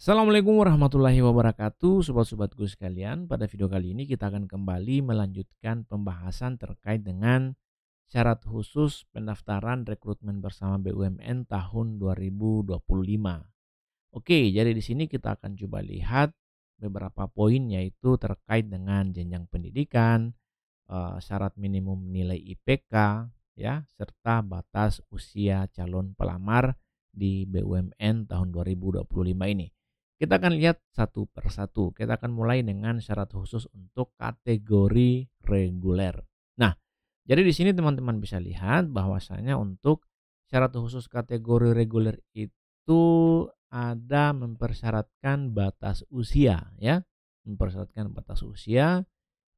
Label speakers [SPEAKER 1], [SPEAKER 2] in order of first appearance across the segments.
[SPEAKER 1] Assalamualaikum warahmatullahi wabarakatuh, sobat-sobatku sekalian. Pada video kali ini kita akan kembali melanjutkan pembahasan terkait dengan syarat khusus pendaftaran rekrutmen bersama BUMN tahun 2025. Oke, jadi di sini kita akan coba lihat beberapa poin yaitu terkait dengan jenjang pendidikan, syarat minimum nilai IPK, ya, serta batas usia calon pelamar di BUMN tahun 2025 ini. Kita akan lihat satu persatu. Kita akan mulai dengan syarat khusus untuk kategori reguler. Nah, jadi di sini teman-teman bisa lihat bahwasanya untuk syarat khusus kategori reguler itu ada mempersyaratkan batas usia, ya. Mempersyaratkan batas usia,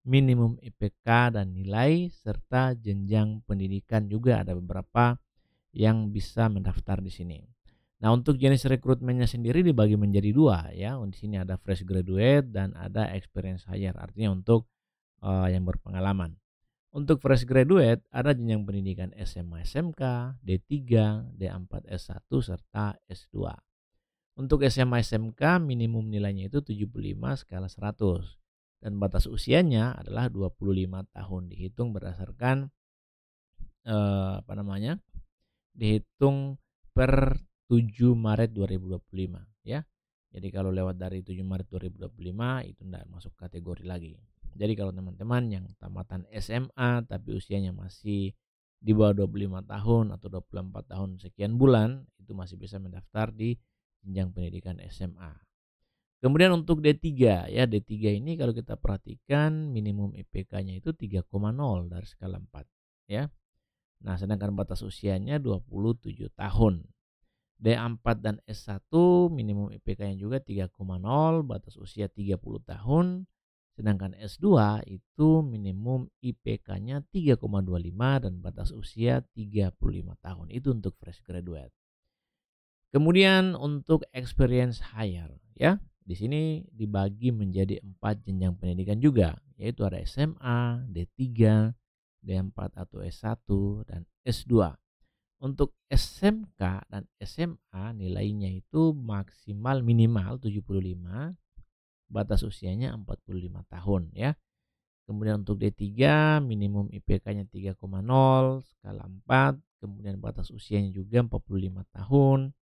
[SPEAKER 1] minimum IPK dan nilai, serta jenjang pendidikan juga ada beberapa yang bisa mendaftar di sini. Nah, untuk jenis rekrutmennya sendiri dibagi menjadi dua, ya. Di sini ada fresh graduate dan ada experience hire. Artinya untuk yang berpengalaman. Untuk fresh graduate ada jenjang pendidikan SMA SMK, D3, D4 S1 serta S2. Untuk SMA SMK minimum nilainya itu 75 skala 100 dan batas usianya adalah 25 tahun dihitung berdasarkan apa namanya? Dihitung per 7 Maret 2025, ya. Jadi kalau lewat dari 7 Maret 2025 itu enggak masuk kategori lagi. Jadi kalau teman-teman yang tamatan SMA tapi usianya masih di bawah 25 tahun atau 24 tahun sekian bulan itu masih bisa mendaftar di jenjang pendidikan SMA. Kemudian untuk D3, ya, D3 ini kalau kita perhatikan minimum IPK-nya itu 3,0 dari skala 4, ya. Nah, sedangkan batas usianya 27 tahun. D4 dan S1 minimum IPK-nya juga 3,0, batas usia 30 tahun. Sedangkan S2 itu minimum IPK-nya 3,25 dan batas usia 35 tahun. Itu untuk fresh graduate. Kemudian untuk experience hire, ya. Di sini dibagi menjadi 4 jenjang pendidikan juga, yaitu ada SMA, D3, D4 atau S1 dan S2. Untuk SMK dan SMA nilainya itu maksimal minimal 75, batas usianya 45 tahun, ya. Kemudian untuk D3 minimum IPK-nya 3,0 skala 4, kemudian batas usianya juga 45 tahun.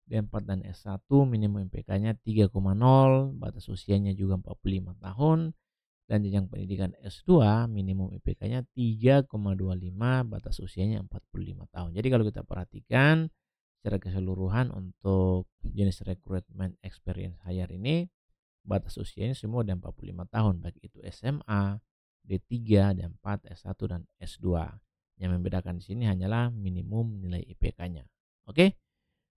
[SPEAKER 1] D4 dan S1 minimum IPK-nya 3,0, batas usianya juga 45 tahun. Dan jenjang pendidikan S2 minimum IPK-nya 3,25, batas usianya 45 tahun. Jadi kalau kita perhatikan secara keseluruhan untuk jenis rekrutmen experience hire ini batas usianya semua ada 45 tahun baik itu SMA, D3, D4, S1 dan S2. Yang membedakan di sini hanyalah minimum nilai IPK-nya. Oke?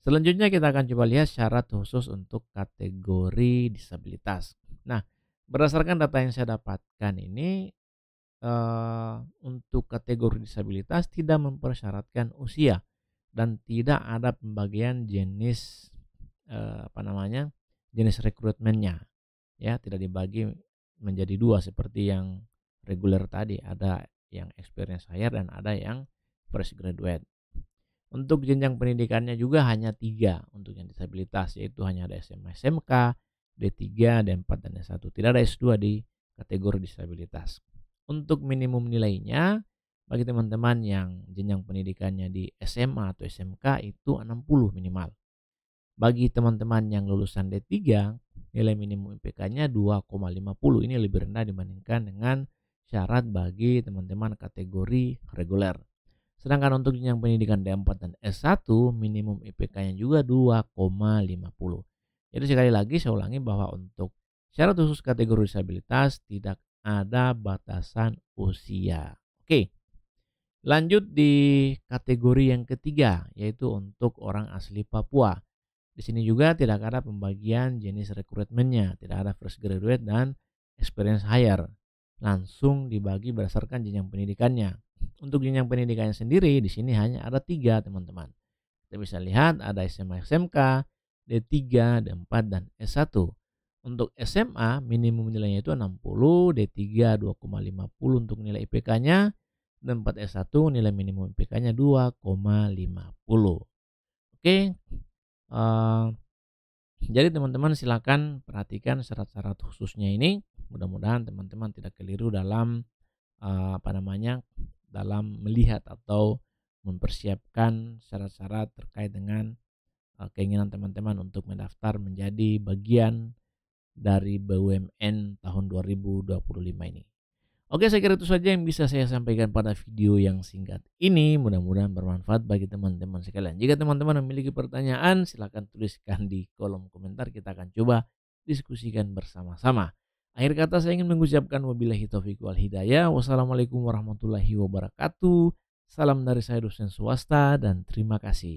[SPEAKER 1] Selanjutnya kita akan coba lihat syarat khusus untuk kategori disabilitas. Nah, berdasarkan data yang saya dapatkan ini untuk kategori disabilitas tidak mempersyaratkan usia dan tidak ada pembagian jenis apa namanya? Jenis rekrutmennya, ya, tidak dibagi menjadi dua seperti yang reguler tadi, ada yang experience hire dan ada yang fresh graduate. Untuk jenjang pendidikannya juga hanya 3 untuk yang disabilitas, yaitu hanya ada SMA SMK, D3, D4 dan S1. Tidak ada S2 di kategori disabilitas. Untuk minimum nilainya bagi teman-teman yang jenjang pendidikannya di SMA atau SMK itu 60 minimal. Bagi teman-teman yang lulusan D3, nilai minimum IPK-nya 2,50. Ini lebih rendah dibandingkan dengan syarat bagi teman-teman kategori reguler. Sedangkan untuk jenjang pendidikan D4 dan S1 minimum IPK-nya juga 2,50. Jadi sekali lagi saya ulangi bahwa untuk syarat khusus kategori disabilitas tidak ada batasan usia. Oke, lanjut di kategori yang ketiga yaitu untuk orang asli Papua. Di sini juga tidak ada pembagian jenis rekrutmennya, tidak ada fresh graduate dan experience hire. Langsung dibagi berdasarkan jenjang pendidikannya. Untuk jenjang pendidikannya sendiri di sini hanya ada 3, teman-teman. Kita bisa lihat ada SMA SMK, D3, D4 dan S1. Untuk SMA minimum nilainya itu 60, D3 2,50 untuk nilai IPK-nya, D4 S1 nilai minimum IPK-nya 2,50. Oke. Jadi teman-teman silakan perhatikan syarat-syarat khususnya ini. Mudah-mudahan teman-teman tidak keliru dalam dalam melihat atau mempersiapkan syarat-syarat terkait dengan keinginan teman-teman untuk mendaftar menjadi bagian dari BUMN tahun 2025 ini. Oke, saya kira itu saja yang bisa saya sampaikan pada video yang singkat ini. Mudah-mudahan bermanfaat bagi teman-teman sekalian. Jika teman-teman memiliki pertanyaan, silakan tuliskan di kolom komentar. Kita akan coba diskusikan bersama-sama. Akhir kata saya ingin mengucapkan wabillahi taufiq wal hidayah. Wassalamualaikum warahmatullahi wabarakatuh. Salam dari saya dosen swasta dan terima kasih.